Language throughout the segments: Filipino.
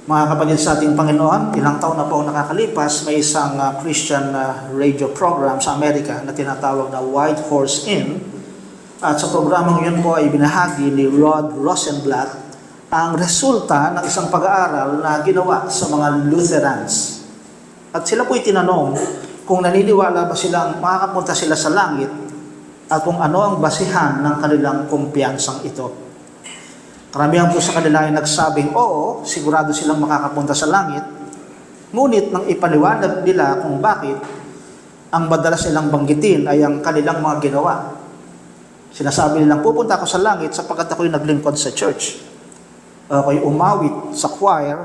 Mga kapatid sa ating Panginoon, ilang taon na po nakakalipas, may isang Christian radio program sa Amerika na tinatawag na White Horse Inn. At sa programang yun po ay binahagi ni Rod Rosenblatt ang resulta ng isang pag-aaral na ginawa sa mga Lutherans. At sila po'y tinanong kung naniniwala ba silang makakapunta sila sa langit at kung ano ang basihan ng kanilang kumpiyansang ito. Karamihan po sa kanila ay nagsabing, oo, sigurado silang makakapunta sa langit. Ngunit nang ipaliwanag nila kung bakit, ang madalas nilang banggitin ay ang kanilang mga ginawa. Sinasabi nilang, pupunta ako sa langit sapagkat ako'y naglingkod sa church. Ako'y umawit sa choir.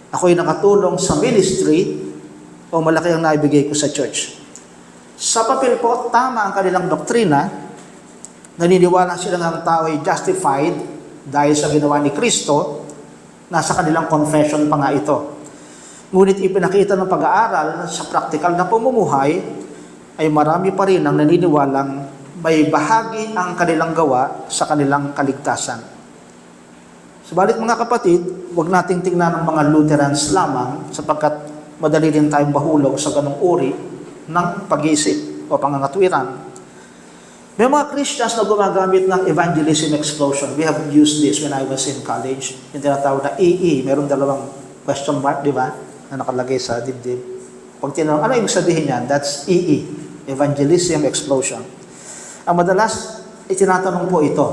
Ako'y nakatulong sa ministry o malaki ang naibigay ko sa church. Sa papel po, tama ang kanilang doktrina. Naniniwala silang ang tao ay justified dahil sa ginawa ni Kristo, nasa kanilang confession pa nga ito. Ngunit ipinakita ng pag-aaral sa praktikal na pamumuhay ay marami pa rin ang naniniwalang may bahagi ang kanilang gawa sa kanilang kaligtasan. Subalit mga kapatid, huwag nating tingnan ng mga Lutherans lamang sapagkat madali rin tayong mahulog sa ganong uri ng pag-iisip o pangangatwiran. May mga Christians na gumagamit ng evangelism explosion. We have used this when I was in college. Yung tinatawag na EE. Meron dalawang question mark, di ba? Na nakalagay sa dibdib. Pag tinanong, ano yung sabihin niyan? That's EE. Evangelism explosion. Ang madalas, itinatanong po ito.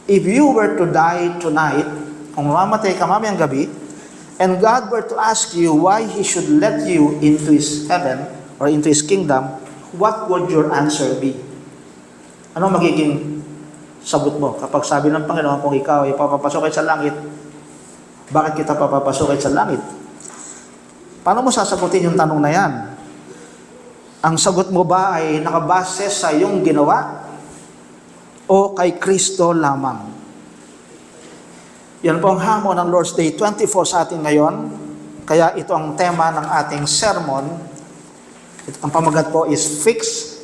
If you were to die tonight, kung mamamatay ka mamayang gabi, and God were to ask you why He should let you into His heaven or into His kingdom, what would your answer be? Ano magiging sagot mo kapag sabi ng Panginoon kung ikaw ay papapasukin sa langit, bakit kita papapasukin sa langit? Paano mo sasagutin yung tanong na yan? Ang sagot mo ba ay nakabase sa iyong ginawa o kay Kristo lamang? Yan po ang hamon ng Lord's Day 24 sa atin ngayon. Kaya ito ang tema ng ating sermon. Ang pamagat po is Fix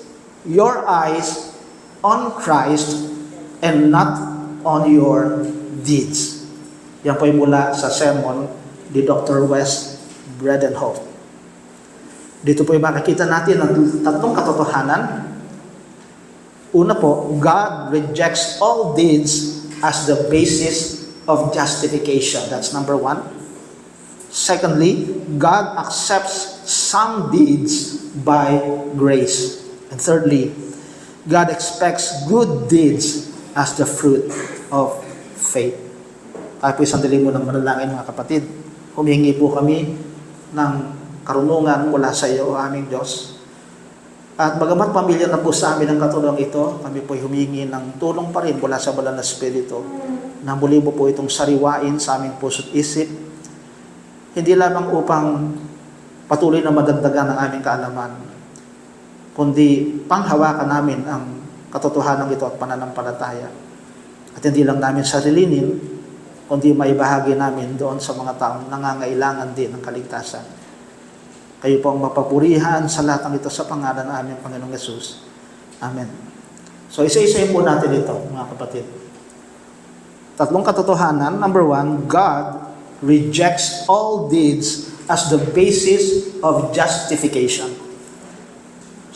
Your Eyes on Christ and not on your deeds. Yan po ay mula sa sermon ni Dr. Wes Bredenhoff. Dito po ay makikita natin ang tatlong katotohanan. Una po, God rejects all deeds as the basis of justification. That's number one. Secondly, God accepts some deeds by grace. And thirdly, God expects good deeds as the fruit of faith. Tayo po sandali mo ng manalangin mga kapatid. Humihingi po kami ng karunungan mula sa iyo, o aming Diyos. At bagamat pamilya na po sa amin ang katulong ito, kami po humihingi ng tulong pa rin mula sa Banal na Espiritu na muli mo po itong sariwain sa aming puso't isip, hindi lamang upang patuloy na madagdagan ang aming kaalaman, kundi panghawakan namin ang katotohanan ito at pananampalataya. At hindi lang namin sarilinin, kundi maibahagi namin doon sa mga taong nangangailangan din ng kaligtasan. Kayo po ang mapapurihan sa lahat ng ito sa pangalan ng aming Panginoong Yesus. Amen. So isa-isahin po natin ito, mga kapatid. Tatlong katotohanan. Number one, God rejects all deeds as the basis of justification.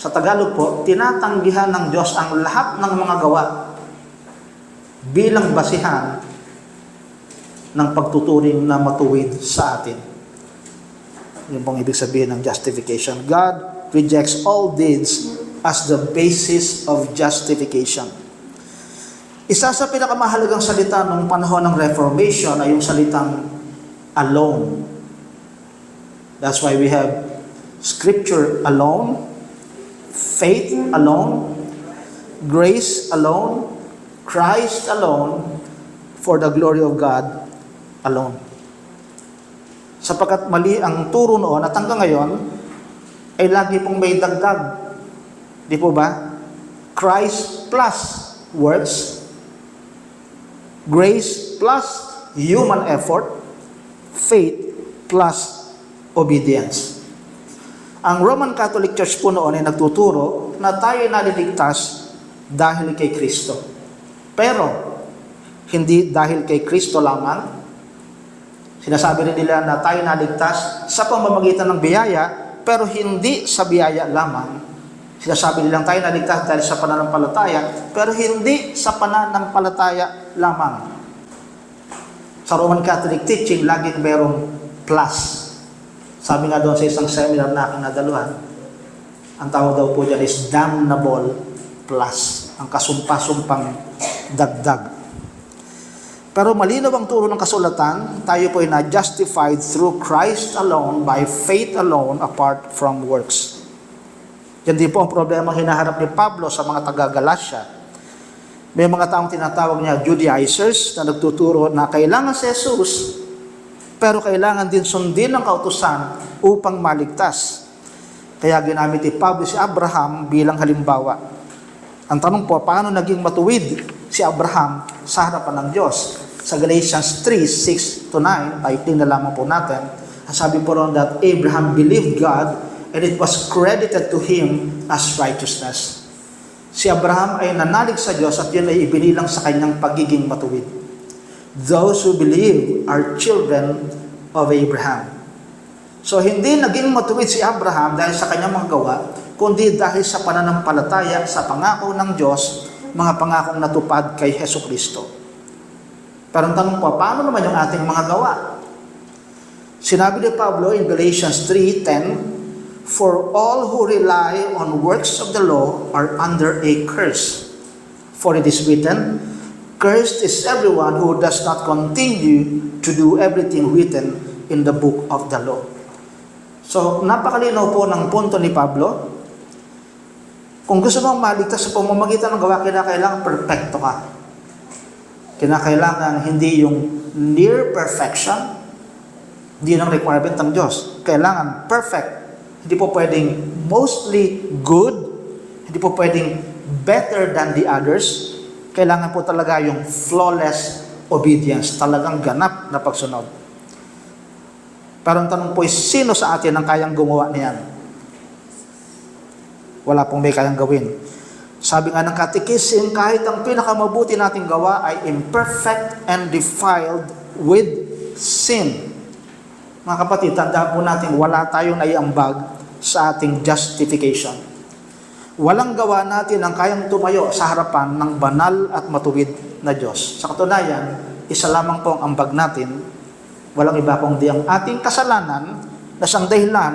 Sa Tagalog po, tinatanggihan ng Diyos ang lahat ng mga gawa bilang basihan ng pagtuturing na matuwid sa atin. Yun pong ibig sabihin ng justification. God rejects all deeds as the basis of justification. Isa sa pinakamahalagang salita ng panahon ng Reformation ay yung salitang alone. That's why we have Scripture alone, faith alone, grace alone, Christ alone, for the glory of God alone. Sapagkat mali ang turo noon at hanggang ngayon ay lagi pong may dagdag. Di po ba? Christ plus works, grace plus human effort, faith plus obedience. Ang Roman Catholic Church po noon ay nagtuturo na tayo naliligtas dahil kay Kristo. Pero, hindi dahil kay Kristo lamang, Sinasabi rin nila na tayo naligtas sa pamamagitan ng biyaya, pero hindi sa biyaya lamang. Sinasabi nilang tayo naligtas dahil sa pananampalataya, pero hindi sa pananampalataya lamang. Sa Roman Catholic teaching, laging merong plus. Sabi nga doon sa isang seminar na aking nadaluhan, ang tawag daw po dyan is damnable plus. Ang kasumpa-sumpang dagdag. Pero malinaw ang turo ng kasulatan, tayo po ay na-justified through Christ alone, by faith alone, apart from works. Yan din po ang problema hinaharap ni Pablo sa mga taga-Galatia. May mga taong tinatawag niya Judaizers na nagtuturo na kailangan si Jesus, pero kailangan din sundin ang kautusan upang maligtas. Kaya ginamit ni Pablo si Abraham bilang halimbawa. Ang tanong po, paano naging matuwid si Abraham sa harapan ng Diyos? Sa Galatians 3:6-9, paikling na lamang po natin, sabi po ron that Abraham believed God and it was credited to him as righteousness. Si Abraham ay nanalig sa Diyos at yun ay ibinilang sa kanyang pagiging matuwid. Those who believe are children of Abraham. So hindi naging matuwid si Abraham dahil sa kanyang mga gawa, kundi dahil sa pananampalataya sa pangako ng Diyos, mga pangakong natupad kay Hesukristo. Pero ang tanong po, paano naman yung ating mga gawa? Sinabi ni Pablo in Galatians 3:10, "For all who rely on works of the law are under a curse. For it is written, cursed is everyone who does not continue to do everything written in the book of the law." So, napakalinaw po ng punto ni Pablo. Kung gusto mong maligtas sa pamamagitan ng gawa, kinakailangan perfecto ka. Kinakailangan hindi yung near perfection, hindi ng requirement ng Diyos. Kailangan perfect. Hindi po pwedeng mostly good, hindi po pwedeng better than the others. Kailangan po talaga yung flawless obedience, talagang ganap na pagsunod. Pero ang tanong po, sino sa atin ang kayang gumawa niyan? Wala pong may kayang gawin. Sabi nga ng Catechism, kahit ang pinakamabuti nating gawa ay imperfect and defiled with sin. Mga kapatid, tandaan po natin, wala tayong naiambag sa ating justification. Walang gawa natin ang kayang tumayo sa harapan ng banal at matuwid na Diyos. Sa katunayan, isa lamang po ang ambag natin, walang iba kundi ang ating kasalanan na siyang dahilan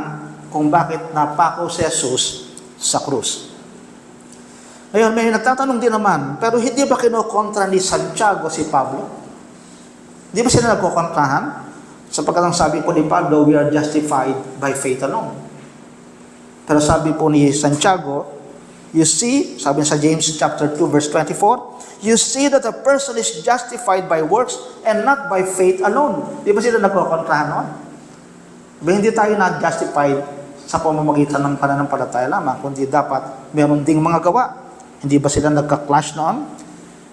kung bakit napako si Jesus sa krus. Ngayon, may nagtatanong din naman, pero hindi ba kinokontra ni Santiago si Pablo? Hindi ba sila nagkokontrahan? Sapagkat ang sabi po ni Pablo, we are justified by faith alone. Pero sabi po ni Santiago, you see, sabi sa James chapter 2 verse 24, you see that a person is justified by works and not by faith alone. Di ba sila nagkokontrahan noon? Hindi tayo na-justified sa pamamagitan ng pananampalataya lamang, kundi dapat meron ding mga gawa. Hindi ba sila nagka-clash noon?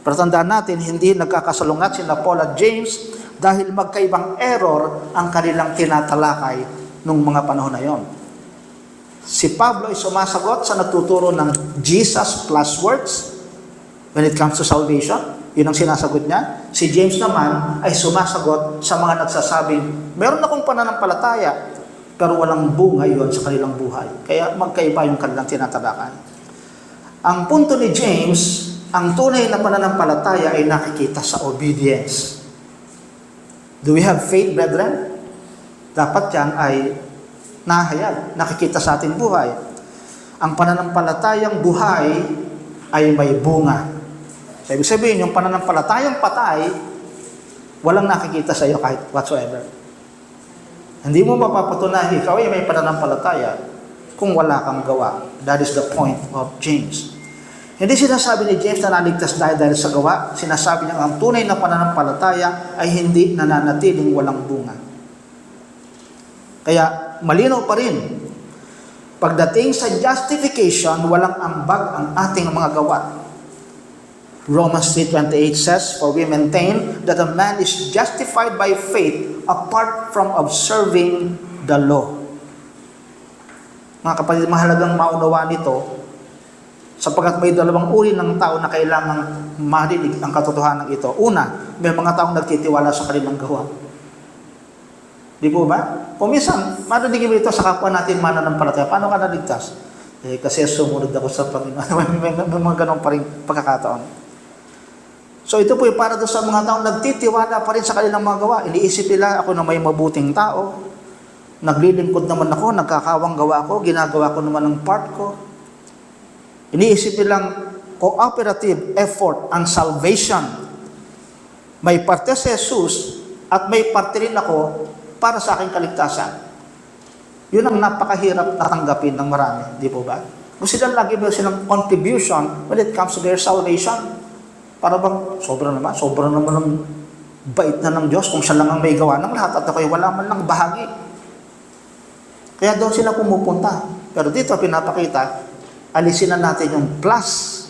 Pero tandaan natin, hindi nagkakasalungat sina Paul at James dahil magkaibang error ang kanilang tinatalakay nung mga panahon na yon. Si Pablo ay sumasagot sa nagtuturo ng Jesus plus works when it comes to salvation. Yun ang sinasagot niya. Si James naman ay sumasagot sa mga nagsasabing, meron akong pananampalataya, pero walang bunga yon sa kanilang buhay. Kaya magkaiba yung kanilang tinatalakay. Ang punto ni James, ang tunay na pananampalataya ay nakikita sa obedience. Do we have faith, brethren? Dapat yan ay nahayag, nakikita sa ating buhay. Ang pananampalatayang buhay ay may bunga. So, ibig sabihin, yung pananampalatayang patay, walang nakikita sa iyo kahit whatsoever. Hindi mo mapapatunayan, ikaw ay may pananampalataya kung wala kang gawa. That is the point of James. Hindi sinasabi ni James na naligtas dahil sa gawa. Sinasabi niya ang tunay na pananampalataya ay hindi nananatiling walang bunga. Kaya malinaw pa rin, pagdating sa justification, walang ambag ang ating mga gawa. Romans 3:28 says, "For we maintain that a man is justified by faith apart from observing the law." Mga kapatid, mahalagang maunawaan ito sapagkat may dalawang uri ng tao na kailangang marinig ang katotohanan ito. Una, may mga taong nagtitiwala sa kanilang gawa. Di po ba? Kung minsan, marinig mo ito sa kapwa natin mananampalataya, paano ka naligtas? Kasi sumunod ako sa Panginoon. May mga ganun pa rin pagkakataon. So ito po yung para doon sa mga taong nagtitiwala pa rin sa kanilang mga gawa. Iniisip nila, ako na may mabuting tao. Naglilingkod naman ako, nagkakawang gawa ko, ginagawa ko naman ang part ko. Iniisip nilang cooperative effort ang salvation. May parte si Jesus at may parte rin ako para sa aking kaligtasan. Yun ang napakahirap natanggapin ng marami, di po ba? Kung sila lagi may silang contribution when it comes to their salvation, para bang sobra naman ng bait na ng Diyos kung siya lang ang may gawa ng lahat at ako'y wala man lang bahagi. Kaya doon sila pumupunta. Pero dito pinapakita, alisin na natin yung plus,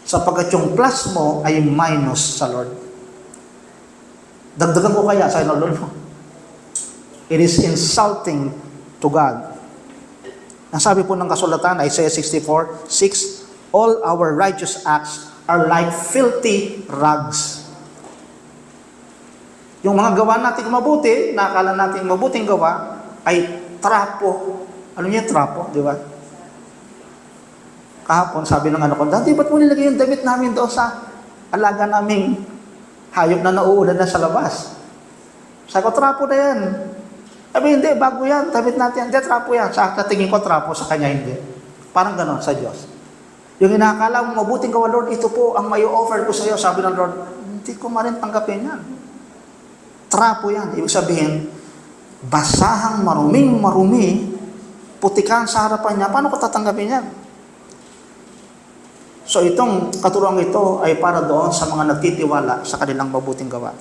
sapagkat yung plus mo ay minus sa Lord. Dagdagan ko kaya sa Lord mo. It is insulting to God. Ang sabi po ng kasulatan, Isaiah 64:6, all our righteous acts are like filthy rags. Yung mga gawa natin mabuti, nakakala natin mabuting gawa, ay trapo. Ano niya trapo, di ba? Kahapon, sabi ng anak ko, Daddy, ba't mo nilagay yung damit namin doon sa alaga naming hayop na nauulan na sa labas? Sabi ko, trapo na yan. Sabi, hindi, bago yan, damit natin. Hindi, trapo yan. Sa tingin ko, trapo, sa kanya hindi. Parang ganon sa Diyos. Yung inakala mo, mabuting gawa, Lord, ito po ang may offer ko sa iyo. Sabi ng Lord, hindi ko marin tanggapin yan. Trapo yan. Ibig sabihin, basahang maruming-marumi, putikan sa harapan niya, paano ko tatanggapin yan? So itong katuruan ito ay para doon sa mga nagtitiwala sa kanilang mabuting gawa.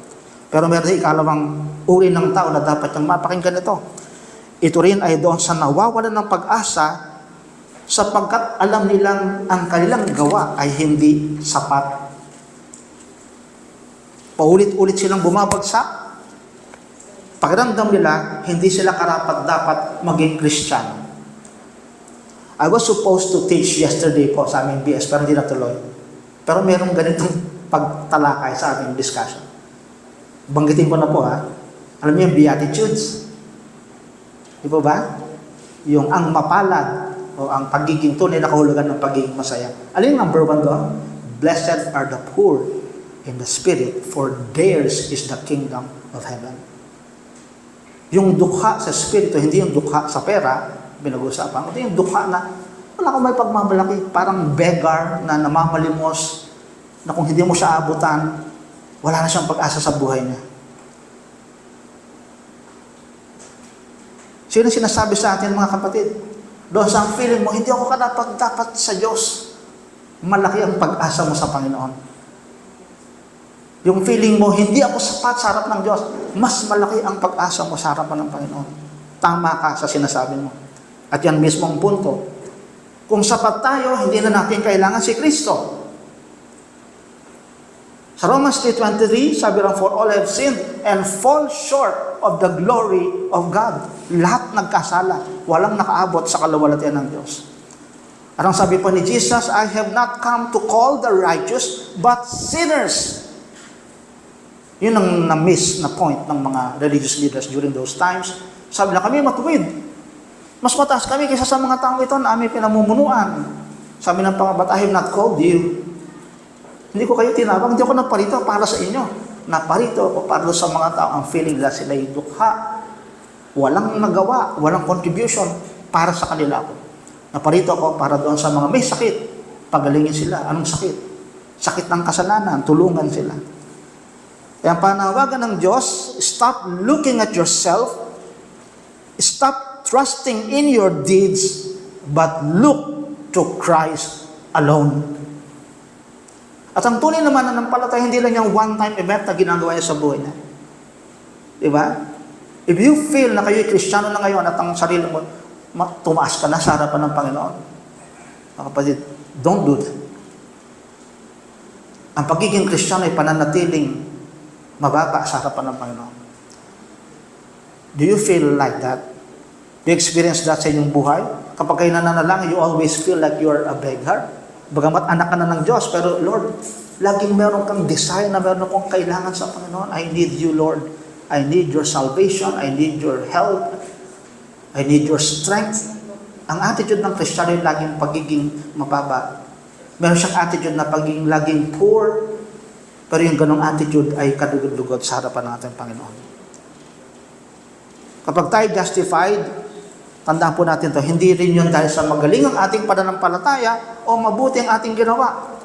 Pero meron din ikalawang uri ng tao na dapat niyang mapakinggan ito. Ito rin ay doon sa nawawalan ng pag-asa sapagkat alam nilang ang kanilang gawa ay hindi sapat. Paulit-ulit silang bumabagsak. Pakiramdam nila, hindi sila karapat-dapat maging Kristiyano. I was supposed to teach yesterday po sa aming BS, pero hindi natuloy. Pero merong ganitong pagtalakay sa aming discussion. Banggitin ko na po ha. Alam niyo yung Beatitudes? Di po ba? Yung ang mapalad, o ang pagiging tunay na kahulugan ng pagiging masaya. Alin number 1 doon? Blessed are the poor in the spirit, for theirs is the kingdom of heaven. Yung dukha sa spirito, hindi yung dukha sa pera, binag-usapan. Ito yung dukha na wala akong may pagmamalaki, parang beggar na namamalimos, na kung hindi mo siya abutan, wala na siyang pag-asa sa buhay niya. Sino sinasabi sa atin mga kapatid? Doon sa feeling mo, hindi ako dapat sa Diyos. Malaki ang pag-asa mo sa Panginoon. Yung feeling mo, hindi ako sapat sa harap ng Diyos, mas malaki ang pag-asa mo sa harapan ng Panginoon. Tama ka sa sinasabi mo. At yan mismo ang punto. Kung sapat tayo, hindi na natin kailangan si Kristo. Sa Romans 3:23, sabi lang, for all have sinned and fall short of the glory of God. Lahat nagkasala. Walang nakaabot sa kaluwalhatian ng Diyos. At ang sabi pa ni Jesus, I have not come to call the righteous, but sinners. Yun ang na-miss na point ng mga religious leaders during those times. Sabi na kami matuwid. Mas mataas kami kaysa sa mga taong ito na aming pinamumunuan. Sabi ng Panginoon, but I have not called you. Hindi ko kayo tinawag, hindi ako naparito para sa inyo. Naparito ako para sa mga tao ang feeling nila sila yung dukha. Walang nagawa, walang contribution para sa kanila ako. Naparito ako para doon sa mga may sakit. Pagalingin sila. Anong sakit? Sakit ng kasalanan. Tulungan sila. Kaya ang panawagan ng Diyos, stop looking at yourself. Stop trusting in your deeds, but look to Christ alone. At ang tunay naman na nampalataya, hindi lang yung one-time event na ginagawa niya sa buhay niya. Diba? If you feel na kayo'y Kristiyano na ngayon at ang sarili mo, tumaas ka na sa harapan ng Panginoon. Mga kapatid, don't do that. Ang pagiging Kristiyano ay pananatiling mababa sa harapan ng Panginoon. Do you feel like that? Do you experience that sa inyong buhay? Kapag kayo nananalangin, you always feel like you are a beggar. Bagamat anak ka na ng Diyos, pero Lord, laging meron kang desire na meron akong kailangan sa Panginoon. I need you, Lord. I need your salvation, I need your help, I need your strength. Ang attitude ng Kristiyano ay laging pagiging mababa. Meron siyang attitude na pagiging laging poor, pero yung ganong attitude ay kadugod-dugod sa harapan ng ating Panginoon. Kapag tayo justified, tandaan po natin to, hindi rin yun dahil sa magaling ang ating pananampalataya o mabuti ang ating ginawa.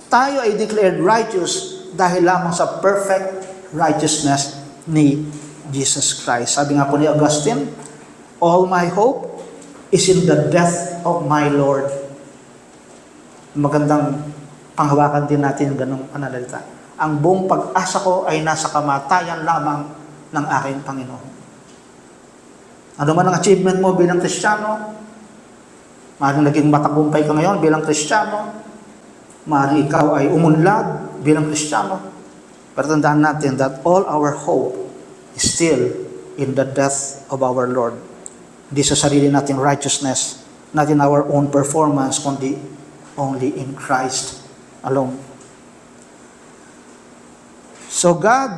Tayo ay declared righteous dahil lamang sa perfect righteousness ni Jesus Christ. Sabi nga po ni Augustine, all my hope is in the death of my Lord. Magandang panghawakan din natin yung ganong pananalita. Ang buong pag-asa ko ay nasa kamatayan lamang ng aking Panginoon. Ano man ang achievement mo bilang Kristiyano, maaaring naging matagumpay ka ngayon bilang Kristiyano, maaaring ikaw ay umunlad bilang Kristiyano, pero tandaan natin that all our hope is still in the death of our Lord. Hindi sa sarili nating righteousness, not in our own performance, kundi only in Christ alone. So God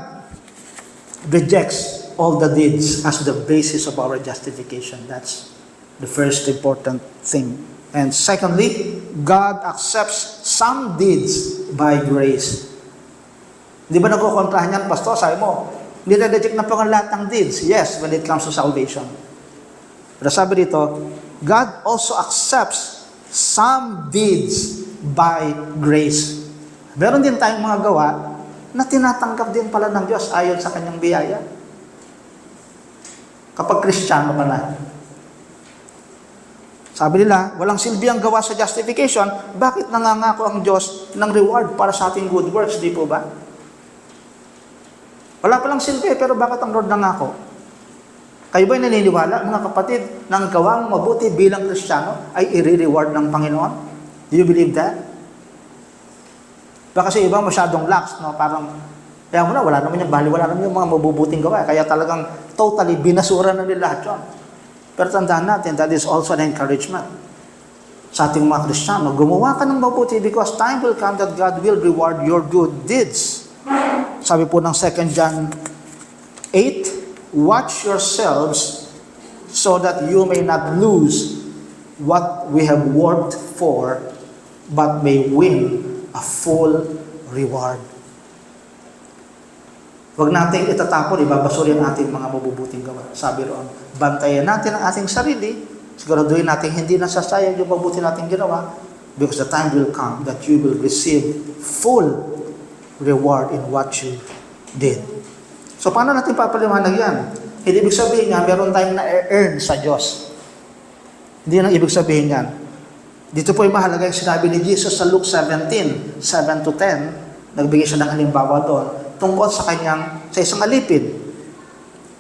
rejects all the deeds as the basis of our justification. That's the first important thing. And secondly, God accepts some deeds by grace. Di ba nagkukontrahan yan, Pastor? Sabi mo, nire-reject na po ang lahat ng deeds. Yes, when it comes to salvation. Pero sabi dito, God also accepts some deeds by grace. Meron din tayong mga gawa na tinatanggap din pala ng Diyos ayon sa kanyang biyaya. Kapag Kristiyano ka na. Sabi nila, walang silbi ang gawa sa justification, bakit nangangako ang Diyos ng reward para sa ating good works, di po ba? Wala palang silbi, pero bakit ang Lord nangako? Kayo ba'y naniniwala, mga kapatid, na ang gawang mabuti bilang Kristiyano ay i-reward ng Panginoon? Do you believe that? Baka kasi iba masyadong lax, no? Parang, kaya mo na, wala naman yung bali, wala naman yung mga mabubuting gawa. Kaya talagang totally binasura na nila lahat yun. Pero tandaan natin, that is also an encouragement sa ating mga Kristiyano. Gumawa ka ng mabuti because time will come that God will reward your good deeds. Sabi po ng 2 John 8, watch yourselves so that you may not lose what we have worked for, but may win a full reward. Huwag natin itatapon, ibabasuri ang ating mga mabubuting gawa. Sabi roon, bantayan natin ang ating sarili, siguraduhin natin hindi nasasayang yung mabuti nating ginawa, because the time will come that you will receive full reward in what you did. So, paano natin papaliwanag yan? Hindi ibig sabihin nga, meron tayong na-earn sa Diyos. Hindi nang ibig sabihin yan. Dito po yung mahalaga yung sinabi ni Jesus sa Luke 17, 7-10, nagbigay siya ng halimbawa doon, tungkol sa isang alipin,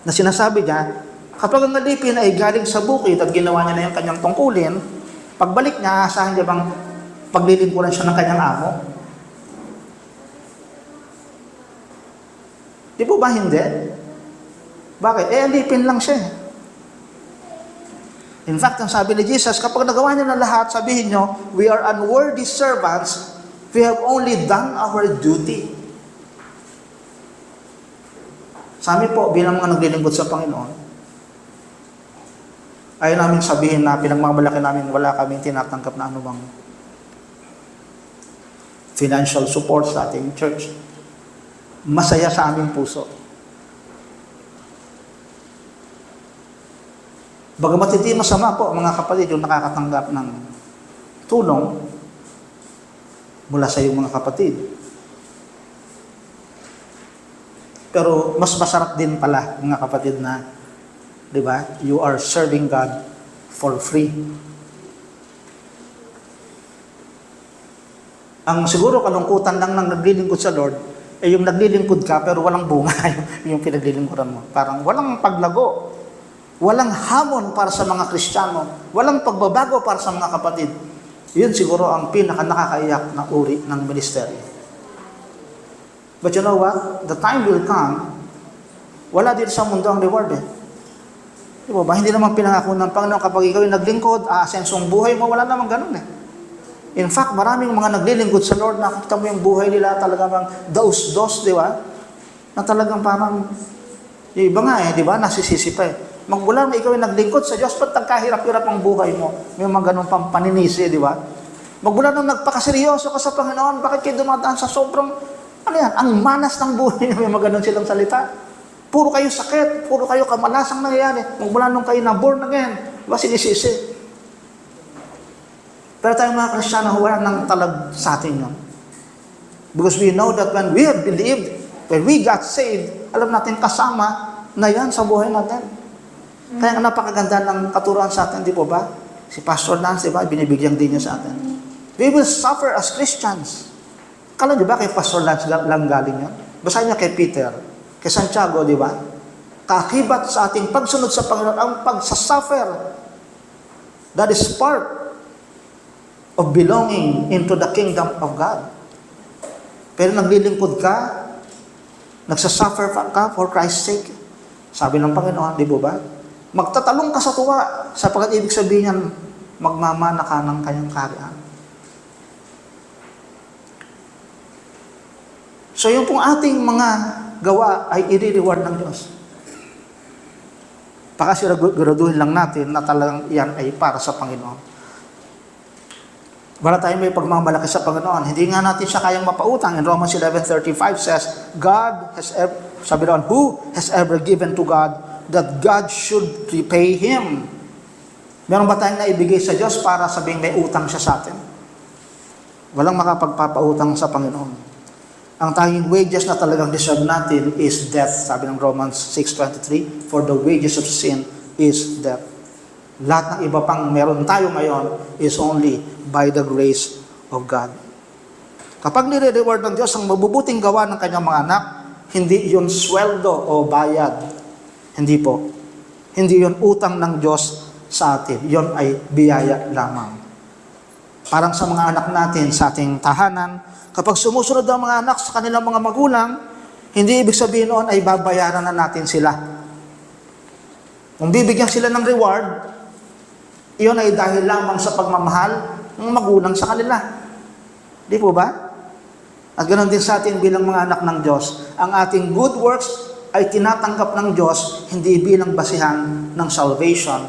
na sinasabi niya, kapag ang alipin ay galing sa bukid at ginawa niya na yung kanyang tungkulin, pagbalik niya, asahan niya bang paglilingkuran siya ng kanyang amo? Di po ba hindi? Bakit? Alipin lang siya. In fact, ang sabi ni Jesus, kapag nagawa niya na lahat, sabihin niyo, we are unworthy servants, we have only done our duty. Sa amin po, bilang mga naglilingkod sa Panginoon, ayaw namin sabihin na pinagmamalaki namin wala kaming tinatanggap na anumang financial support sa ating church. Masaya sa aming puso. Bagamat hindi masama po, mga kapatid, yung nakakatanggap ng tulong mula sa iyong mga kapatid. Pero mas masarap din pala, mga kapatid, na, di ba, you are serving God for free. Ang siguro kalungkutan lang ng naglilingkod sa Lord, yung naglilingkod ka pero walang bunga yung pinaglilingkuran mo. Parang walang paglago, walang hamon para sa mga Kristiyano, walang pagbabago para sa mga kapatid. Yun siguro ang pinaka-nakakaiyak na uri ng ministeryo. But you know what? The time will come, wala din sa mundo ang reward eh. Di ba? Hindi naman pinangako ng Panginoon kapag ikaw yung naglingkod, aasensong buhay mo, wala naman ganun eh. In fact, maraming mga naglilingkod sa Lord, nakita mo yung buhay nila talaga bang daos-dos, di ba? Na talagang parang, yung iba nga di ba, nasisisi pa Magmula na ikaw ay naglingkod sa Diyos, ba't nagkahirap-hirap ang buhay mo? May mga ganun pang paninisi, di ba? Magmula nung nagpakaseryoso ka sa Panginoon, bakit kayo dumadaan sa sobrang, ang manas ng buhay niyo, may mga ganun silang salita. Puro kayo sakit, puro kayo kamalasang nangyayari. Magmula nung kayo na born again, di ba, sinisisi. Pero tayong mga Kristiyano, wala nang talag sa atin yun. Because we know that when we have believed, when we got saved, alam natin kasama na yan sa buhay natin. Kaya ang napakaganda ng katuruan sa atin, di po ba? Si Pastor Lance, di ba? Binibigyan din niya sa atin. We will suffer as Christians. Kala di ba kay Pastor Lance lang galing yan? Basahin niya kay Peter, kay Santiago, di ba? Kakibat sa ating pagsunod sa Panginoon, ang pagsasuffer. That is part of belonging into the kingdom of God. Pero naglilingkod ka, nagsasuffer ka for Christ's sake. Sabi ng Panginoon, di ba? Magtatalong ka sa tuwa, sapagkat ibig sabihin niyan, magmamana ka ng kanyang kaharian. So yung pong ating mga gawa ay i-reward ng Diyos. Pakasiguraduhin lang natin na talagang yan ay para sa Panginoon. Wala tayong may pagmamalaki sa Panginoon. Hindi nga natin siya kayang mapautang. In Romans 11:35 says, God has sabi doon, who has ever given to God that God should repay him? Meron ba tayong naibigay sa Diyos para sabing may utang siya sa atin? Walang makapagpapautang sa Panginoon. Ang tanging wages na talagang deserve natin is death. Sabi ng Romans 6:23, for the wages of sin is death. Lahat ng iba pang meron tayo ngayon is only by the grace of God. Kapag nire-reward ng Diyos ang mabubuting gawa ng kanyang mga anak, hindi yun sweldo o bayad. Hindi po. Hindi yun utang ng Diyos sa atin. Yun ay biyaya lamang. Parang sa mga anak natin sa ating tahanan, kapag sumusunod ang mga anak sa kanilang mga magulang, hindi ibig sabihin noon ay babayaran na natin sila. Kung bibigyan sila ng reward, iyon ay dahil lamang sa pagmamahal ng magulang sa kanila. Di po ba? At ganoon din sa atin bilang mga anak ng Diyos. Ang ating good works ay tinatanggap ng Diyos hindi bilang basihan ng salvation,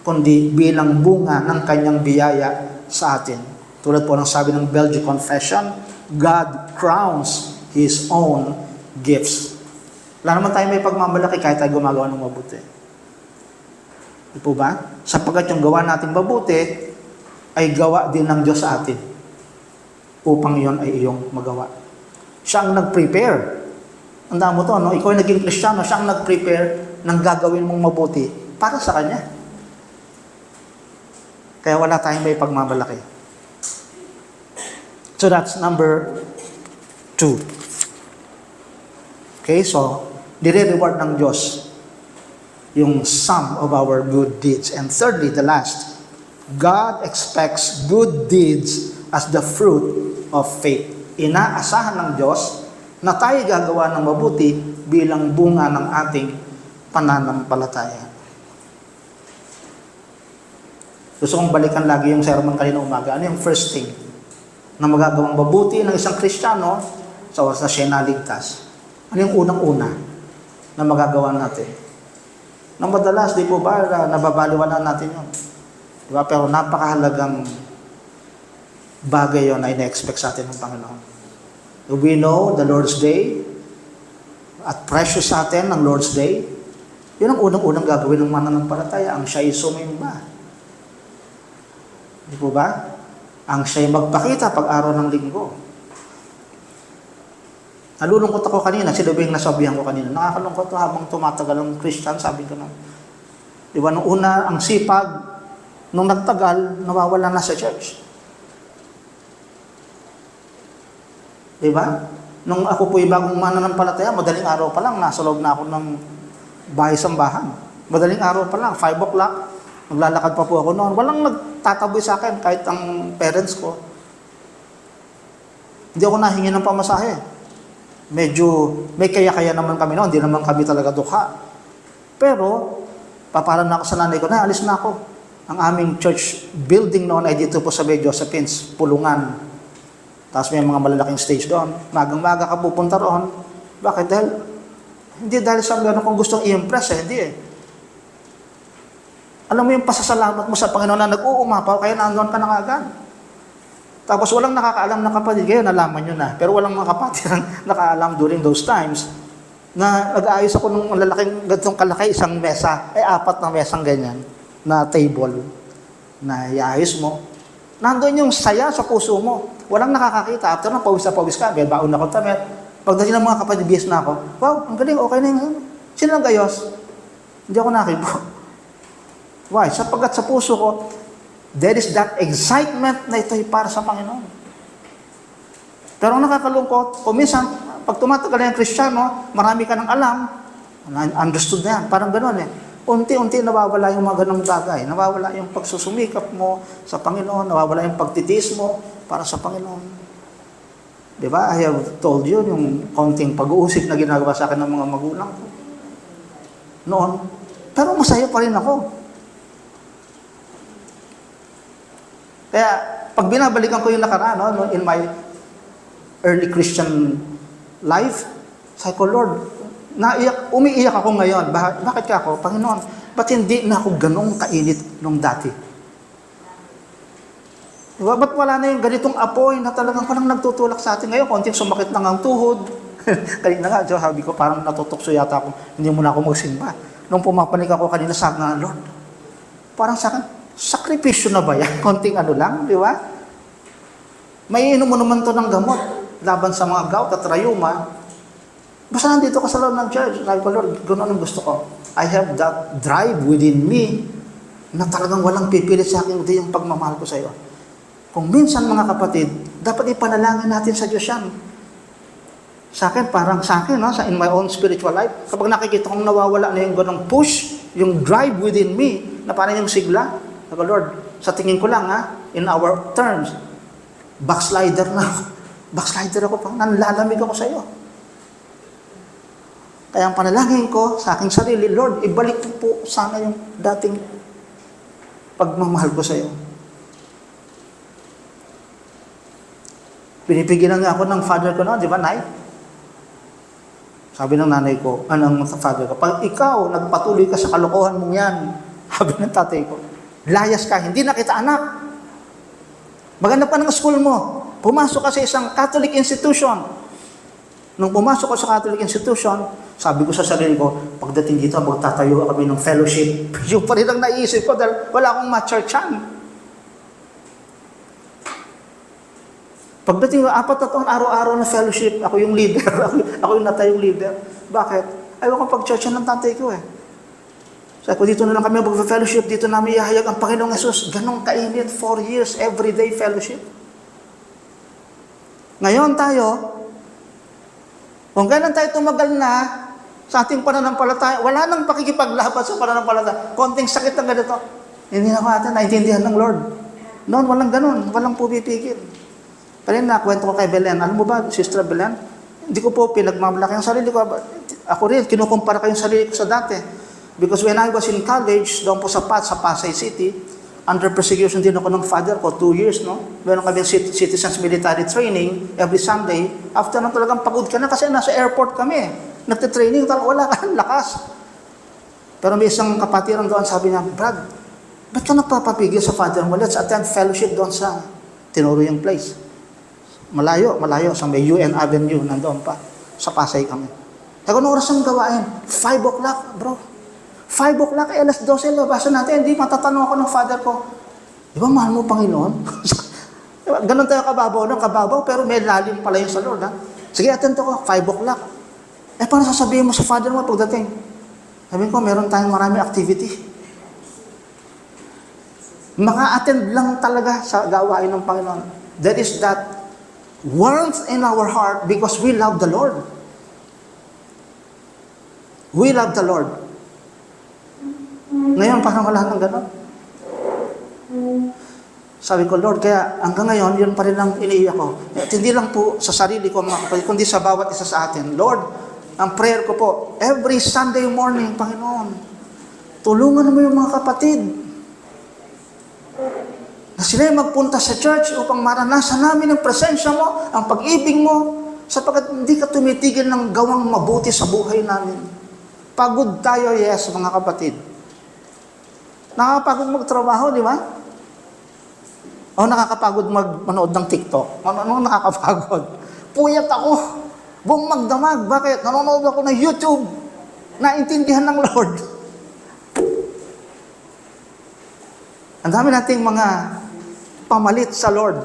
kundi bilang bunga ng kanyang biyaya sa atin. Tulad po ng sabi ng Belgian Confession, God crowns His own gifts. Wala naman tayo may pagmamalaki kahit tayo gumagawa ng mabuti. Di po ba? Sapagkat yung gawa natin mabuti ay gawa din ng Diyos sa atin upang iyon ay iyong magawa. Siya ang nag-prepare. Ang damo to, no? Ikaw ay naging Kristiyano, siya ang nag-prepare ng gagawin mong mabuti para sa Kanya. Kaya wala tayong may pagmamalaki. So that's number 2. Okay, so dire-reward ng Diyos yung sum of our good deeds. And thirdly, the last, God expects good deeds as the fruit of faith. Inaasahan ng Diyos na tayo gagawa ng mabuti bilang bunga ng ating pananampalataya. Gusto kong balikan lagi yung sermon kanina umaga. Ano yung first thing na magagawang mabuti ng isang Kristiyano sa oras na siya naligtas? Ano yung unang-una na magagawa natin? Nang madalas, di po ba, nababaliwanan natin yun. Diba? Pero napakahalagang bagay yun na ina-expect sa atin ng Panginoon. We know the Lord's Day, at precious sa atin ng Lord's Day, yun ang unang-unang gagawin ng mananampalataya, ang siya'y sumimba. Di po ba? Ang siya'y magpakita pag-araw ng linggo. Nalulungkot ako kanina, sila ba yung nasabihan ko kanina? Nakakalungkot habang tumatagal ang Christian, sabi ko na. Di ba, nung una, ang sipag, nung nagtagal, nawawala na sa church. Di ba? Nung ako po'y bagong mananampalataya, madaling araw pa lang, nasa loob na ako ng bahay-sambahan. Madaling araw pa lang, 5 o'clock, maglalakad pa po ako noon. Walang nagtataboy sa akin, kahit ang parents ko. Hindi ako nahingi ng pamasahe. Medyo, may kaya-kaya naman kami noon, hindi naman kami talaga dukha. Pero, paparan na ako sa nanay ko, na alis na ako. Ang aming church building noon ay dito po sa Bay Josephines, Pulungan. Tapos may mga malalaking stage doon. Magang-maga ka pupunta roon. Bakit? Dahil Hindi dahil sa gano'n kung gustong i-impress hindi eh. Alam mo yung pasasalamat mo sa Panginoon na nag-uumapaw, kaya nandoon ka na agad. Tapos walang nakakaalam na kapatid, kaya nalaman nyo na. Pero walang mga kapatid ang nakaalam during those times na nag-aayos ako ng lalaking, ganitong kalaki, isang mesa, 4 na mesang ganyan, na table, na iayos mo. Nandoon yung saya sa puso mo. Walang nakakakita. After na, pawis na pawis ka, may baon na kontamet. Pagdating ng mga kapatid, biyas na ako, wow, ang galing, okay na yun. Sino ang gayos? Hindi ako nakibo. Why? Sapagkat sa puso ko, there is that excitement na ito'y para sa Panginoon. Pero ang nakakalungkot, kung minsan, pag tumatagal na yung Kristiyano, marami ka nang alam, understood na yan, parang gano'n eh. Unti-unti nawawala yung mga ganong bagay. Nawawala yung pagsusumikap mo sa Panginoon, nawawala yung pagtitiis mo para sa Panginoon. Diba? I have told you yung konting pag-uusig na ginagawa sa akin ng mga magulang ko noon. Pero masaya pa rin ako. Kaya, pag binabalikan ko yung nakaraan, no, in my early Christian life, sabi ko, Lord, umiiyak ako ngayon. Bakit ka ako? Panginoon, ba't hindi na ako ganong kainit nung dati? Diba? Ba't wala na yung ganitong apoy na talagang parang nagtutulak sa atin ngayon? Konting sumakit lang ang tuhod. Kanina nga, Joe, sabi ko, parang natutokso yata ako. Hindi mo na ako magsimba. Nung pumapanik ako kanina, sabi nga, Lord, parang sa akin, sakripisyo na ba yan? Konting ano lang, di ba? May inom mo naman to ng gamot laban sa mga gout at rayuma. Basta nandito ka sa loob ng church. Sabi ko, Lord, gano'n ang gusto ko. I have that drive within me na talagang walang pipilit sa akin, hindi yung pagmamahal ko sa iyo. Kung minsan, mga kapatid, dapat ipanalangin natin sa Diyos yan. Sa akin, parang sa akin, no, in my own spiritual life, kapag nakikita kong nawawala na yung ganong push, yung drive within me, na parang yung sigla, sabi ko, Lord, sa tingin ko lang, in our terms, backslider na ako. Backslider ako pa, nanlalamig ako sa iyo. Kaya ang panalangin ko sa aking sarili, Lord, ibalik po sana yung dating pagmamahal ko sa iyo. Pinipigilan nga ako ng father ko noon, di ba, Nay? Sabi ng nanay ko, ng father ko, pag ikaw nagpatuloy ka sa kalokohan mong yan, sabi ng tatay ko, layas ka, hindi na kita anak. Maghanap ka ng school mo. Pumasok ka sa isang Catholic institution. Nung pumasok ko sa Catholic institution, sabi ko sa sarili ko, pagdating dito, magtatayo kami ng fellowship. Yung pa rin ang naisip ko dahil wala akong ma-churchan. Pagdating ko, 4 na taon, araw-araw na fellowship, ako yung leader, ako yung natayong leader. Bakit? Ayaw kong pag-churchan ng tatay ko eh. Sabi ko, dito na lang kami mag-fellowship, dito namin ihahayag ang Panginoong Yesus. Ganong kainit, 4 years, everyday fellowship. Ngayon tayo, kung kailan tayo tumagal na sa ating pananampalataya, wala nang pakikipaglaban sa pananampalataya. Konting sakit na ganito. Hindi na natin naintindihan ng Lord. Noon, walang ganun, walang pumipigil. Kanina, kwento ko kay Belen. Alam mo ba, Sister Belen? Hindi ko po pinagmamalaki ang sarili ko. Ako rin, kinukumpara ko yung sarili ko sa dati. Because when I was in college, doon po sa Pasay City, under persecution din ako ng father ko, 2 years, no? Meron kami citizens military training every Sunday. After na talagang pagod ka na kasi nasa airport kami. Nagtitraining, wala ka ng lakas. Pero may isang kapatiran doon, sabi niya, Brad, ba't ka nagpapapigil sa father mo? Let's attend fellowship doon sa tinuruyang place. Malayo, sa may UN Avenue, nandoon pa. Sa Pasay kami. Kaya kung oras ang gawain, 5 o'clock, bro. 5 o'clock, alas 12, labasan natin. Hindi, matatanong ako ng father ko. Di ba, mahal mo, Panginoon? Ganon tayo kababaw, pero may lalim pala yun sa Lord, ha? Sige, attend ako, 5 o'clock. Paano sasabihin mo sa father mo pagdating? Sabihin ko, meron tayong marami activity. Maka-attend lang talaga sa gawain ng Panginoon. That is that warmth in our heart because we love the Lord. We love the Lord. Ngayon, parang wala nang gano'n. Sabi ko, Lord, kaya hanggang ngayon, yun pa rin ang iniiyak ko. At hindi lang po sa sarili ko, mga kapatid, kundi sa bawat isa sa atin. Lord, ang prayer ko po, every Sunday morning, Panginoon, tulungan mo yung mga kapatid na sila magpunta sa church upang maranasan namin ang presensya mo, ang pag-ibig mo, Sapagkat hindi ka tumitigil ng gawang mabuti sa buhay namin. Pagod tayo, yes, mga kapatid. Nakakapagod magtrabaho, di ba? O nakakapagod manood ng TikTok. Ano nakakapagod? Puyat ako. Buong magdamag. Bakit? Nanonood ako ng YouTube. Naintindihan ng Lord. Ang dami nating mga pamalit sa Lord.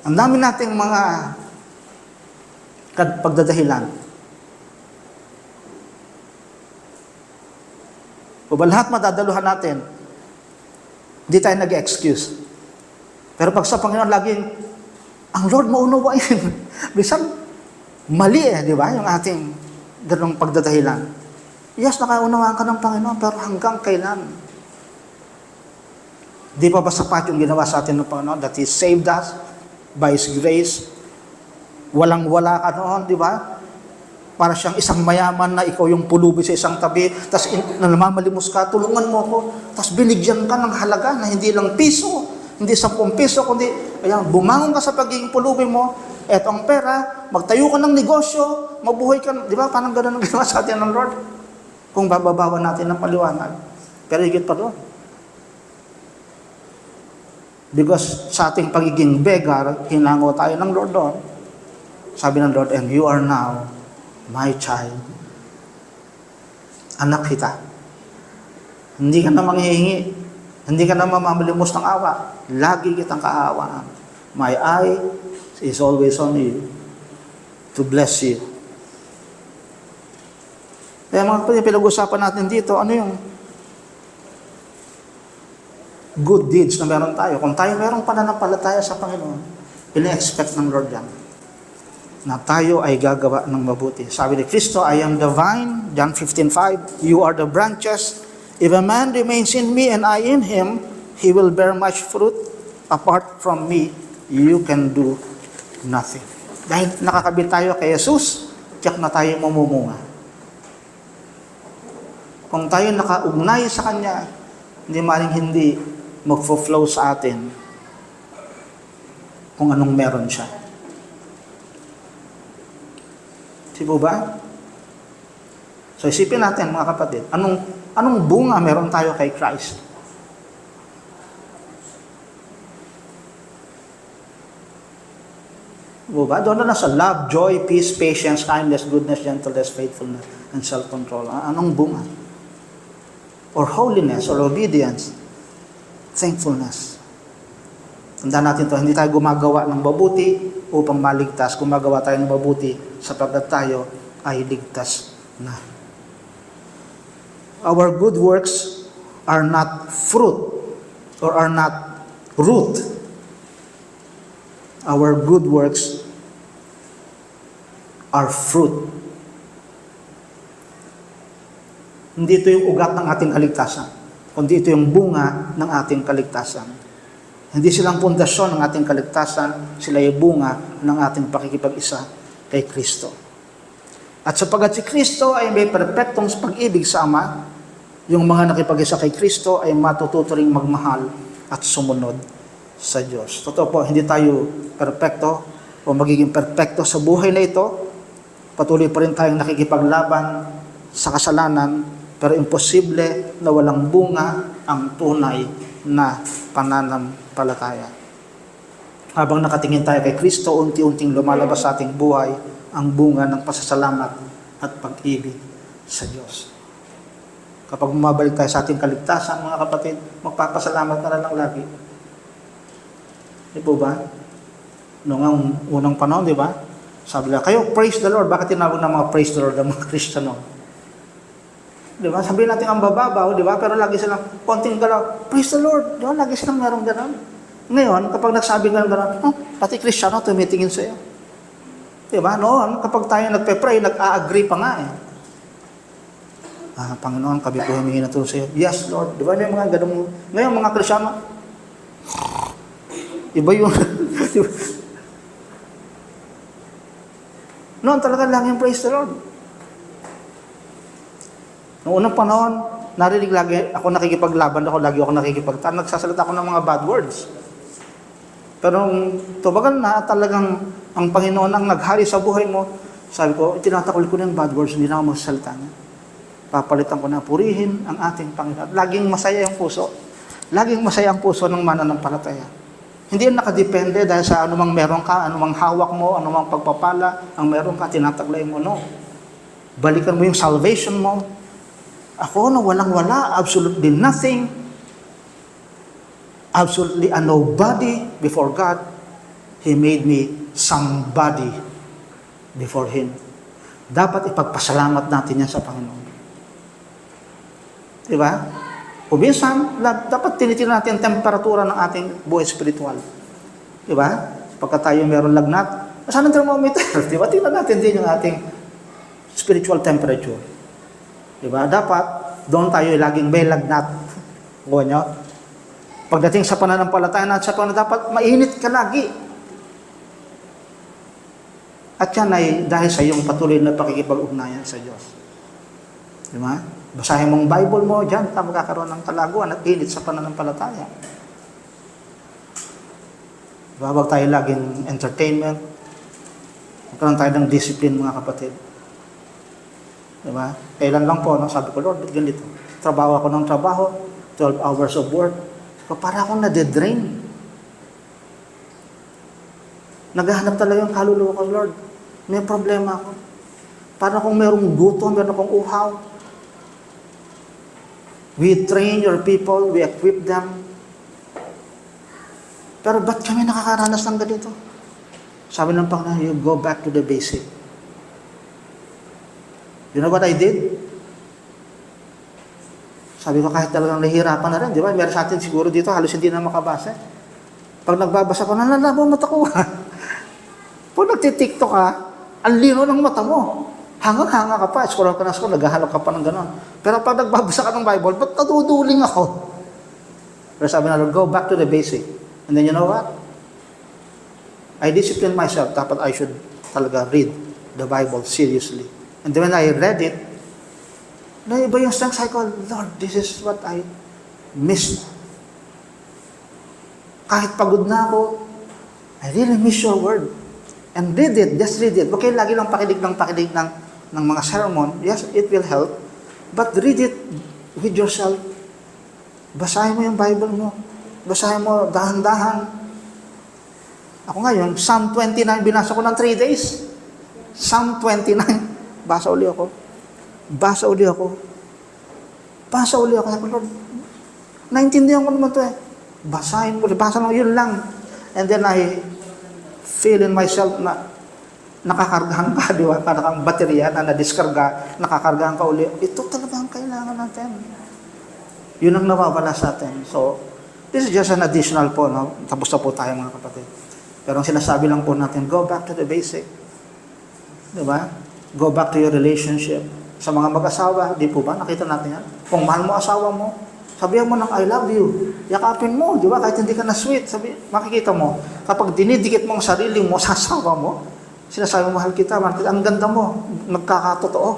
Ang dami nating mga pagdadahilan. O ba lahat madadaluhan natin, hindi tayo nag-excuse. Pero pag sa Panginoon, laging, ang Lord maunawain. Bisan, mali di ba? Yung ating ganong pagdadahilan. Yes, nakaunawaan ka ng Panginoon, pero hanggang kailan? Di pa ba sapat yung ginawa sa atin ng Panginoon that He saved us by His grace? Walang-wala ka noon, di ba? Para siyang isang mayaman na ikaw yung pulubi sa isang tabi, tapos namamalimos ka, tulungan mo ako, tapos binigyan ka ng halaga na hindi lang piso, hindi 10 piso, kundi ayan, bumangon ka sa pagiging pulubi mo, eto ang pera, magtayo ka ng negosyo, mabuhay ka, di ba? Parang gano'n ang ginawa sa atin ng Lord. Kung bababawan natin ng paliwanag. Pero higit pa doon. Because sa ating pagiging beggar, hinango tayo ng Lord doon. Sabi ng Lord, and you are now my child. Anak kita. Hindi ka na manghihingi. Hindi ka na mamamalimos ng awa. Lagi kitang kaawaan. My eye is always on you to bless you. Kaya mga kapatid, pinag-usapan natin dito, ano yung good deeds na meron tayo. Kung tayo merong pananampalataya sa Panginoon, ina-expect ng Lord yan, na tayo ay gagawa ng mabuti. Sabi ni Kristo, I am the vine, John 15:5, you are the branches. If a man remains in me and I in him, he will bear much fruit. Apart from me, you can do nothing. Dahil nakakabit tayo kay Jesus, tiyak na tayo mamumunga. Kung tayo nakaugnay sa Kanya, hindi maling hindi magfo-flow sa atin kung anong meron siya. Sipo ba? So isipin natin mga kapatid, anong bunga meron tayo kay Christ? Sipo ba? Doon na sa love, joy, peace, patience, kindness, goodness, gentleness, faithfulness, and self-control. Anong bunga? Or holiness, or obedience, thankfulness. Tandaan natin to, hindi tayo gumagawa ng mabuti upang maligtas. Gumagawa tayo ng mabuti sapagkat tayo ay ligtas na. Our good works are not fruit or are not root. Our good works are fruit. Hindi ito yung ugat ng ating kaligtasan, kundi ito yung bunga ng ating kaligtasan. Hindi silang pundasyon ng ating kaligtasan, sila yung bunga ng ating pakikipag-isa kay Kristo. At sapagkat si Kristo ay may perpektong pag-ibig sa Ama, yung mga nakipag-isa kay Kristo ay matututo ring magmahal at sumunod sa Diyos. Totoo po, hindi tayo perpekto o magiging perpekto sa buhay na ito. Patuloy pa rin tayong nakikipaglaban sa kasalanan, pero imposible na walang bunga ang tunay na pananampalataya. Habang nakatingin tayo kay Kristo, unti-unting lumalabas sa ating buhay ang bunga ng pasasalamat at pag-ibig sa Diyos. Kapag bumabalik tayo sa ating kaligtasan, mga kapatid, magpapasalamat ka na lang lagi. Di po ba? Noong unang panahon, di ba? Sabi nila, kayo, praise the Lord. Bakit tinawag na mga praise the Lord ang mga Kristiyano? Di ba? Sabihin natin ang bababaw, di ba? Pero lagi silang konting galaw, praise the Lord. Di ba? Lagi silang merong gano'n. Ngayon, kapag nagsabi ka ng gano'n, pati Kristiyano tumitingin sa iyo. Di ba? Noon, kapag tayo nagpe-pray, nag-a-agree pa nga eh. Panginoon, kami po humingi na tulong sa iyo. Yes, Lord. Di ba? Yung mga gano'n. Ngayon, mga Kristiyano, iba yung... Noon talaga lang yung praise the Lord. Noong unang panahon, narinig lagi ako nakikipaglaban lagi ako nagsasalita ako ng mga bad words. Pero tubagal na, talagang ang Panginoon ang naghari sa buhay mo, sabi ko, tinatakol ko ng bad words, hindi na ako magsasalita niya. Papalitan ko na, purihin ang ating Panginoon. Laging masaya yung puso. Laging masaya ang puso ng mananampalataya. Hindi yan nakadepende dahil sa anumang meron ka, anumang hawak mo, anumang pagpapala, ang meron ka, tinataglay mo, no. Balikan mo yung salvation mo. Ako na walang-wala, absolutely nothing, absolutely a nobody before God. He made me somebody before Him. Dapat ipagpasalamat natin yan sa Panginoon. Diba? Kung minsan, dapat tinitin natin ang temperatura ng ating buhay spiritual. Diba? Pagka tayo meron lagnat, saan ang thermometer? Diba? Tingnan natin din yung ating spiritual temperature. Diba? Dapat, doon tayo laging may lagnat. Kuha nyo? Pagdating sa pananampalataya natin sa Panginoon, dapat mainit ka lagi. At yan ay dahil sa iyong patuloy na pakikipag-ugnayan sa Diyos. Diba? Basahin mong Bible mo, dyan ka magkakaroon ng kalaguan at init sa pananampalataya. Diba? Huwag tayo laging entertainment. Magkaroon tayo ng discipline, mga kapatid. Diba? Kailan lang po, no? Sabi ko, Lord, ganito. Trabaho ako ng trabaho, 12 hours of work. So, para akong nade-drain. Naghahanap talaga yung kaluluwa ko, Lord. May problema ako. Para kung merong gutom, meron akong uhaw. We train your people, we equip them. Pero ba't kami nakakaranas ng ganito? Sabi ng Panginoon, you go back to the basic. You know what I did? Sabi ko, kahit talagang nahihirapan na rin, di ba? Meron sa atin siguro dito, halos hindi na makabasa. Pag nagbabasa ko, nalalaban mata ko. Pag nagtitiktok ka, ang lino ng mata mo. Hanga-hanga ka pa, scroll ka na scroll, naghahalap ka pa ng ganon. Pero pag nagbabasa ka ng Bible, ba't natuduling ako? Pero sabi na, go back to the basic. And then you know what? I discipline myself, dapat I should talaga read the Bible seriously. And then when I read it, naiba yung strength, I go, Lord, this is what I missed. Kahit pagod na ako, I really miss your word. And read it, just read it. Okay, lagi lang pakinig ng mga sermon. Yes, it will help. But read it with yourself. Basahin mo yung Bible mo. Basahin mo dahan-dahan. Ako ngayon, Psalm 29, binasa ko ng 3 days. Psalm 29. Basa uli ako. Basa uli ako. Sabi ko, Lord, naintindihan ko naman ito eh. Basahin mo, basa lang, yun lang. And then I feel in myself na nakakargahan ka, di ba? Parang baterya na nadiskarga, nakakargahan ka uli. Ito talaga ang kailangan natin. Yun ang nawawala sa atin. So, this is just an additional po, no? Tapos na po tayo, mga kapatid. Pero ang sinasabi lang po natin, go back to the basic. Di ba? Go back to your relationship. Sa mga mag-asawa, di po ba? Nakita natin yan. Kung mahal mo asawa mo, sabihan mo ng I love you. Yakapin mo, di ba? Kahit hindi ka na sweet. Makikita mo, kapag dinidikit mo ang sarili mo sa asawa mo, sinasabi mo, mahal kita, ang ganda mo, nagkakatotoo.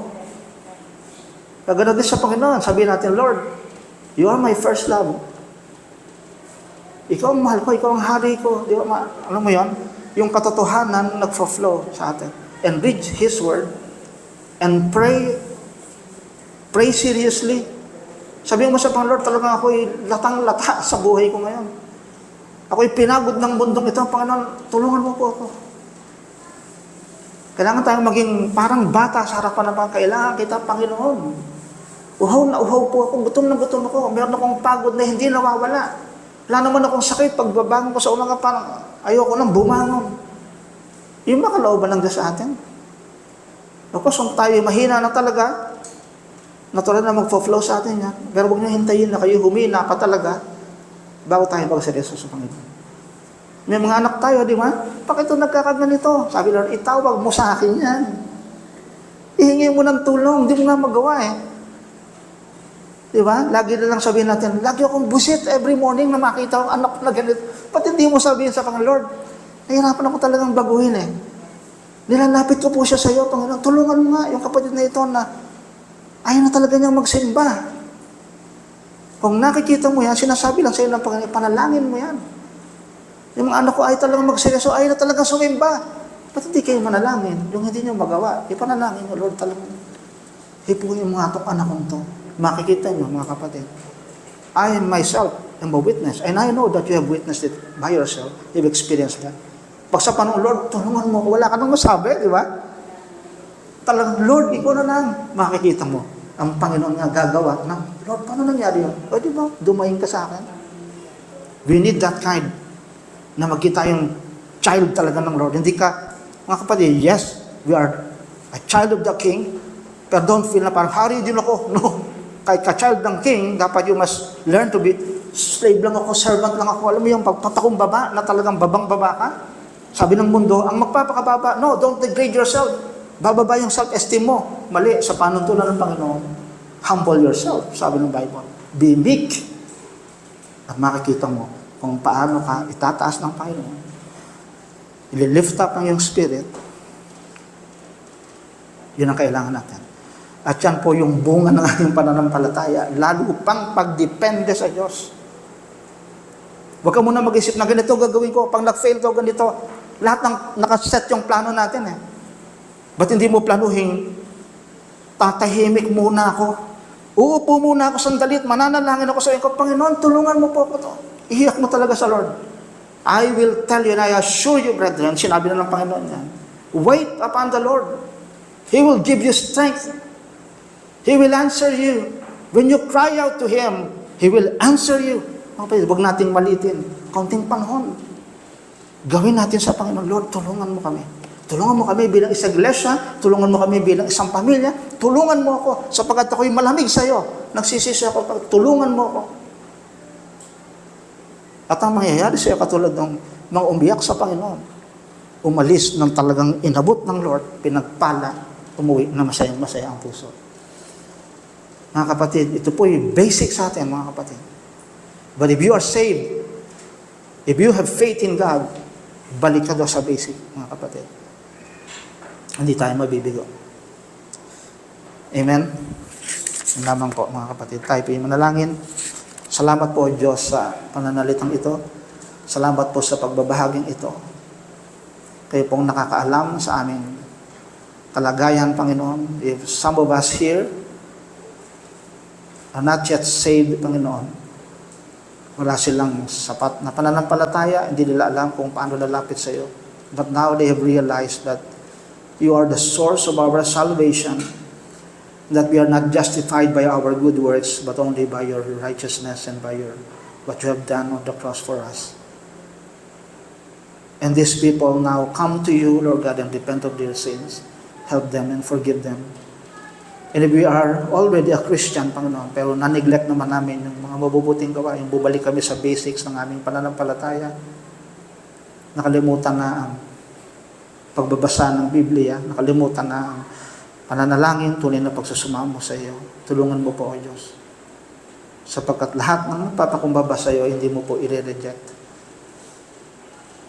Kagano din sa Panginoon, sabihin natin, Lord, you are my first love. Ikaw ang mahal ko, ikaw ang hari ko. Di ba? Alam mo yon? Yung katotohanan nagfo-flow sa atin. And read His Word, and pray seriously. Sabihin mo sa Panginoon, talagang ako'y latang-lata sa buhay ko ngayon. Ako'y pinagod ng mundong ito. Panginoon, tulungan mo po ako. Kailangan tayong maging parang bata sa harapan ng Panginoon. Kailangan kita, Panginoon. Uhaw na uhaw po ako. Gutom na gutom ako. Meron akong pagod na hindi nawawala. Wala naman akong sakit. Pagbabangon ko sa umaga, parang ayoko nang bumangon. Yung makalooban ng Diyos sa atin. Of course, kung tayo mahina na talaga, natural na magfo-flow sa atin yan. Pero huwag niyo hintayin na kayo humina pa talaga bago tayo magseryoso sa Panginoon. May mga anak tayo, di ba? Bakit ito nagkakaganito? Sabi Lord, itawag mo sa akin yan. Ihingi mo ng tulong, hindi mo na magawa eh. Di ba? Lagi na lang sabihin natin, lagi akong busit every morning na makita ang anak na ganito. Pati hindi mo sabihin sa Panginoon, Lord, nahihirapan ako talagang baguhin eh. Nilalapit ko po siya sa iyo, Panginoon, tulungan mo nga yung kapatid na ito na ayaw na talaga niyang magsimba. Kung nakikita mo yan, sinasabi lang sa iyo ng Panginoon, panalangin mo yan. Yung mga anak ko ay talagang magseryoso, ayaw na talagang sumimba. Ba't hindi kayo manalangin? Yung hindi nyo magawa, ipanalangin nyo, Lord, talagang hipuin mo nga itong anak kong to. Makikita nyo, mga kapatid. I myself am a witness. And I know that you have witnessed it by yourself. You've experienced that. Pag sa panong, Lord, tulungan mo. Wala ka nang masabi, di ba? Talagang, Lord, ikaw na lang. Makikita mo. Ang Panginoon nga gagawa ng, Lord, paano nangyari yun? O di ba, dumayin ka sa akin. We need that kind na magkita yung child talaga ng Lord. Hindi ka, mga kapatid, yes, we are a child of the King, pero don't feel na parang, hari din ako. No. Kahit ka-child ng King, dapat you must learn to be, slave lang ako, servant lang ako. Alam mo yung pagpapakumbaba na talagang babang-baba ka? Sabi ng mundo, ang magpapakababa, no, don't degrade yourself. Bababa yung self-esteem mo. Mali, sa panuntunan ng Panginoon, humble yourself, sabi ng Bible. Be meek. At makikita mo kung paano ka itataas ng Panginoon. I-lift up ang iyong spirit. Yun ang kailangan natin. At yan po yung bunga ng ating pananampalataya, lalo pang pagdepende sa Diyos. Huwag ka muna mag-isip na ganito gagawin ko, pag nag-fail to, ganito. Lahat ng nakaset yung plano natin eh. Ba't hindi mo planuhin, tatahimik muna ako, uupo muna ako sandali at mananalangin ako sa iyo, Panginoon, tulungan mo po ako to. Ihiyak mo talaga sa Lord. I will tell you and I assure you, brethren, sinabi na ng Panginoon yan, wait upon the Lord. He will give you strength. He will answer you. When you cry out to Him, He will answer you. Okay, huwag nating malitin. Kaunting panahon. Gawin natin sa Panginoon, Lord, tulungan mo kami. Tulungan mo kami bilang isang iglesia, tulungan mo kami bilang isang pamilya, tulungan mo ako, sapagkat ako'y malamig sa iyo. Nagsisisi ako, tulungan mo ako. At ang mangyayari sa iyo, katulad ng mga umiyak sa Panginoon, umalis ng talagang inabot ng Lord, pinagpala, umuwi na masayang-masaya ang puso. Mga kapatid, ito po yung basic sa atin, mga kapatid. But if you are saved, if you have faith in God, balik ka doon sa basic, mga kapatid. Hindi tayo mabibigo. Amen? Yan lamang po, mga kapatid. Tayo po yung manalangin. Salamat po, Diyos, sa pananalitang ito. Salamat po sa pagbabahaging ito. Kayo pong nakakaalam sa aming kalagayan, Panginoon. If some of us here are not yet saved, Panginoon, wala silang sapat na pananampalataya, hindi nila alam kung paano lalapit sa iyo. But now they have realized that you are the source of our salvation, that we are not justified by our good works, but only by your righteousness and by what you have done on the cross for us. And these people now come to you, Lord God, and repent of their sins. Help them and forgive them. And if we are already a Christian, Panginoon, pero na-neglect naman namin yung mga mabubuting gawain, bubalik kami sa basics ng aming pananampalataya, nakalimutan na ang pagbabasa ng Biblia, nakalimutan na ang pananalangin, tunay na pagsusumamo sa iyo. Tulungan mo po, O Diyos. Sapagkat lahat ng papakumbaba sa iyo, hindi mo po i-reject.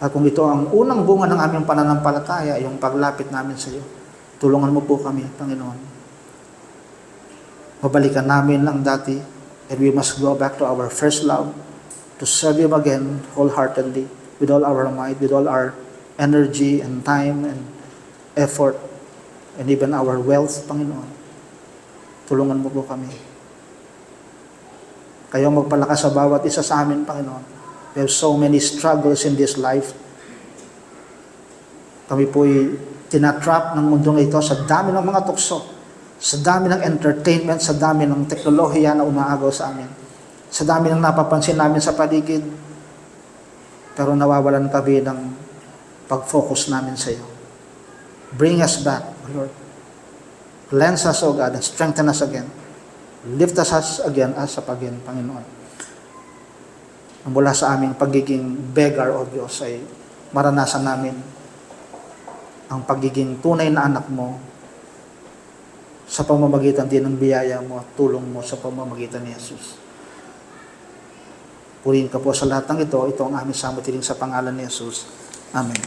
At kung ito ang unang bunga ng aming pananampalataya, yung paglapit namin sa iyo, tulungan mo po kami, Panginoon. Mabalikan namin ang dati, and we must go back to our first love, to serve you again wholeheartedly, with all our might, with all our energy and time and effort, and even our wealth, Panginoon. Tulungan mo po kami. Kayo magpalakas sa bawat isa sa amin, Panginoon. We have so many struggles in this life. Kami po'y tinatrap ng mundong ito sa dami ng mga tukso, sa dami ng entertainment, sa dami ng teknolohiya na umaagaw sa amin, sa dami ng napapansin namin sa paligid, pero nawawalan kami ng pag-focus namin sa iyo. Bring us back, Lord. Cleanse us, O God, and strengthen us again. Lift us again as up again, Panginoon. Mula sa aming pagiging beggar, O Diyos, ay maranasan namin ang pagiging tunay na anak mo sa pamamagitan din ng biyaya mo at tulong mo sa pamamagitan ni Jesus. Purihin ka po sa lahat ng ito. Ito ang aming samutiling sa pangalan ni Jesus. Amen.